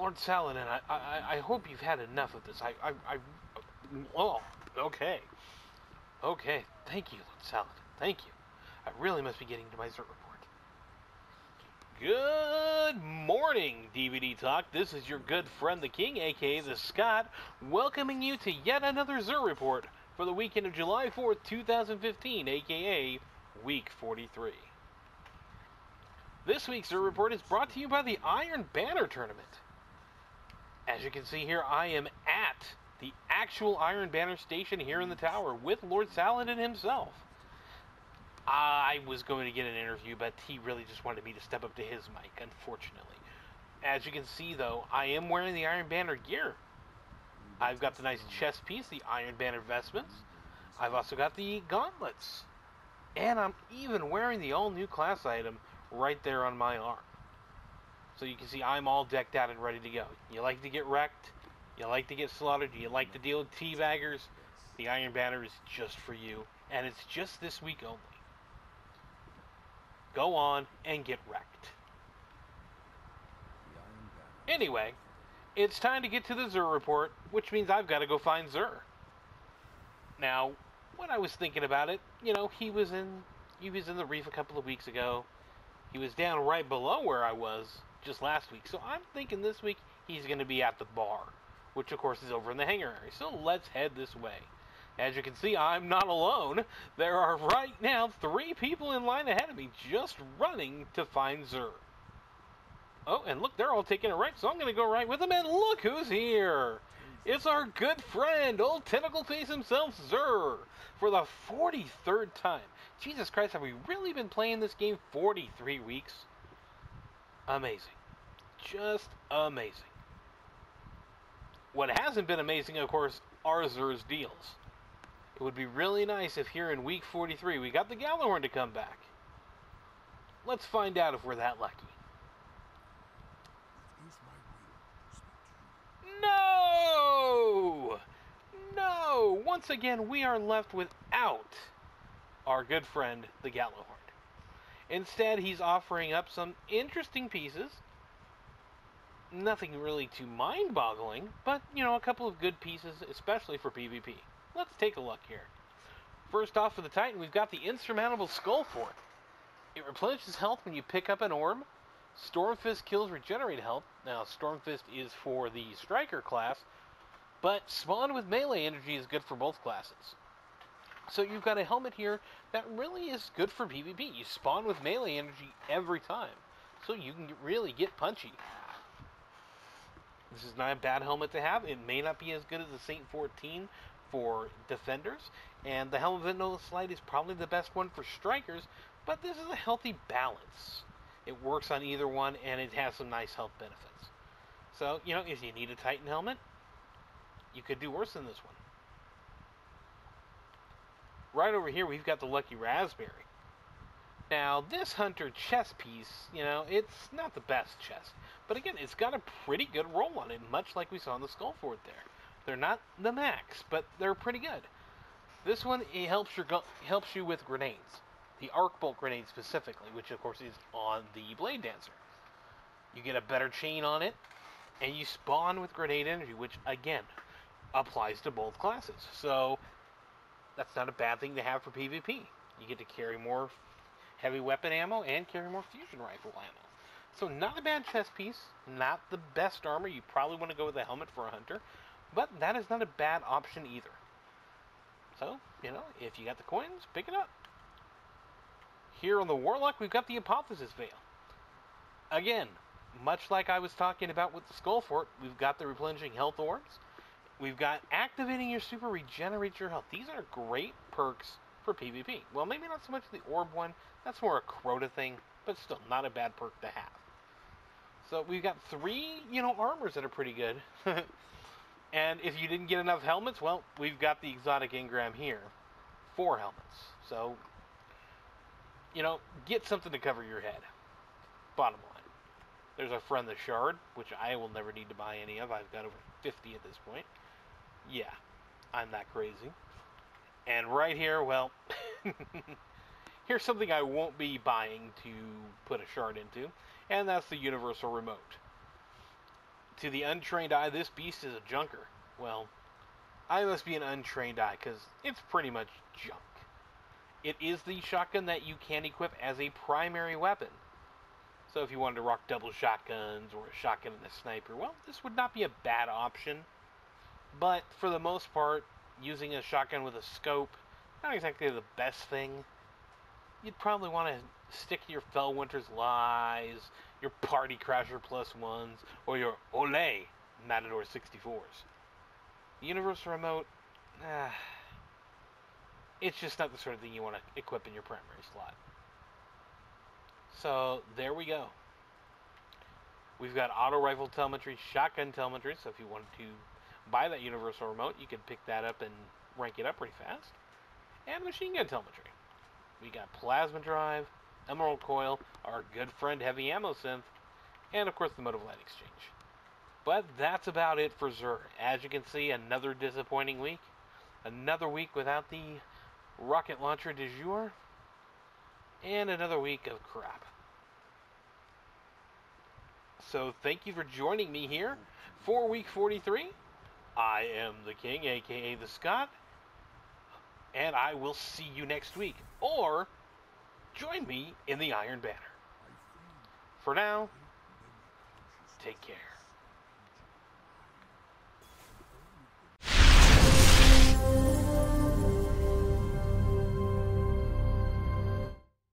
Lord Saladin, I hope you've had enough of this. Oh, okay. Okay, thank you, Lord Saladin. Thank you. I really must be getting to my Xur Report. Good morning, DVD Talk. This is your good friend the King, aka the Scott, welcoming you to yet another Xur Report for the weekend of July 4th, 2015, aka Week 43. This week's Xur Report is brought to you by the Iron Banner Tournament. As you can see here, I am at the actual Iron Banner station here in the tower with Lord Saladin himself. I was going to get an interview, but he really just wanted me to step up to his mic, unfortunately. As you can see, though, I am wearing the Iron Banner gear. I've got the nice chest piece, the Iron Banner vestments. I've also got the gauntlets. And I'm even wearing the all-new class item right there on my arm. So you can see I'm all decked out and ready to go. You like to get wrecked? You like to get slaughtered? You like to deal with teabaggers? The Iron Banner is just for you, and it's just this week only. Go on and get wrecked. Anyway, it's time to get to the Xur Report, which means I've got to go find Xur. Now, when I was thinking about it, you know, he was in the reef a couple of weeks ago. He was down right below where I was just last week. So I'm thinking this week he's going to be at the bar, which of course is over in the hangar area. So let's head this way. As you can see, I'm not alone. There are right now 3 people in line ahead of me just running to find Xur. Oh, and look, they're all taking a right, so I'm going to go right with them, and look who's here! It's our good friend, old Tentacle Face himself, Xur, for the 43rd time. Jesus Christ, have we really been playing this game 43 weeks? Amazing. Just amazing. What hasn't been amazing, of course, are Xur's deals. It would be really nice if here in week 43 we got the Gjallarhorn to come back. Let's find out if we're that lucky. No! No! Once again, we are left without our good friend, the Gjallarhorn. Instead, he's offering up some interesting pieces. Nothing really too mind-boggling, but, you know, a couple of good pieces, especially for PvP. Let's take a look here. First off, for the Titan, we've got the insurmountable Skull Fort. It replenishes health when you pick up an orb. Stormfist kills regenerate health. Now, Stormfist is for the Striker class, but Spawn with melee energy is good for both classes. So you've got a helmet here that really is good for PvP. You spawn with melee energy every time, so you can really get punchy. This is not a bad helmet to have. It may not be as good as the Saint 14 for defenders, and the Helm of Endless Light is probably the best one for strikers, but this is a healthy balance. It works on either one, and it has some nice health benefits. So, you know, if you need a Titan helmet, you could do worse than this one. Right over here, we've got the Lucky Raspberry. Now, this Hunter chest piece, you know, it's not the best chest. But again, it's got a pretty good roll on it, much like we saw in the Skull Fort there. They're not the max, but they're pretty good. This one, it helps you with grenades. The Arc Bolt grenade specifically, which of course is on the Blade Dancer. You get a better chain on it, and you spawn with grenade energy, which again, applies to both classes. So, that's not a bad thing to have for PvP. You get to carry more heavy weapon ammo and carry more fusion rifle ammo. So not a bad chest piece, not the best armor. You probably want to go with a helmet for a hunter, but that is not a bad option either. So, you know, if you got the coins, pick it up. Here on the Warlock, we've got the Apotheosis Veil. Again, much like I was talking about with the Skull Fort, we've got the replenishing health orbs. We've got activating your super regenerates your health. These are great perks for PvP. Well, maybe not so much the orb one. That's more a Crota thing, but still not a bad perk to have. So we've got 3, you know, armors that are pretty good. And if you didn't get enough helmets, well, we've got the exotic engram here. 4 helmets. So, you know, get something to cover your head. Bottom line. There's our friend the Shard, which I will never need to buy any of. I've got over 50 at this point. Yeah, I'm that crazy. And right here, well, here's something I won't be buying to put a Shard into, and that's the Universal Remote. To the untrained eye, this beast is a junker. Well, I must be an untrained eye, because it's pretty much junk. It is the shotgun that you can equip as a primary weapon. So if you wanted to rock double shotguns or a shotgun and a sniper, well, this would not be a bad option. But for the most part, using a shotgun with a scope, not exactly the best thing. You'd probably want to stick to your Fellwinter's Lies, your Party Crasher +1s, or your Olay Matador 64s. The Universal Remote, it's just not the sort of thing you want to equip in your primary slot. So there we go. We've got auto rifle telemetry, shotgun telemetry, so if you wanted to buy that Universal Remote, you could pick that up and rank it up pretty fast. And machine gun telemetry. We got plasma drive, emerald coil, our good friend heavy ammo synth, and of course the mode of light exchange. But that's about it for Xur. As you can see, another disappointing week. Another week without the rocket launcher du jour. And another week of crap. So thank you for joining me here for week 43. I am the King, aka the Scott. And I will see you next week. Or join me in the Iron Banner. For now, take care.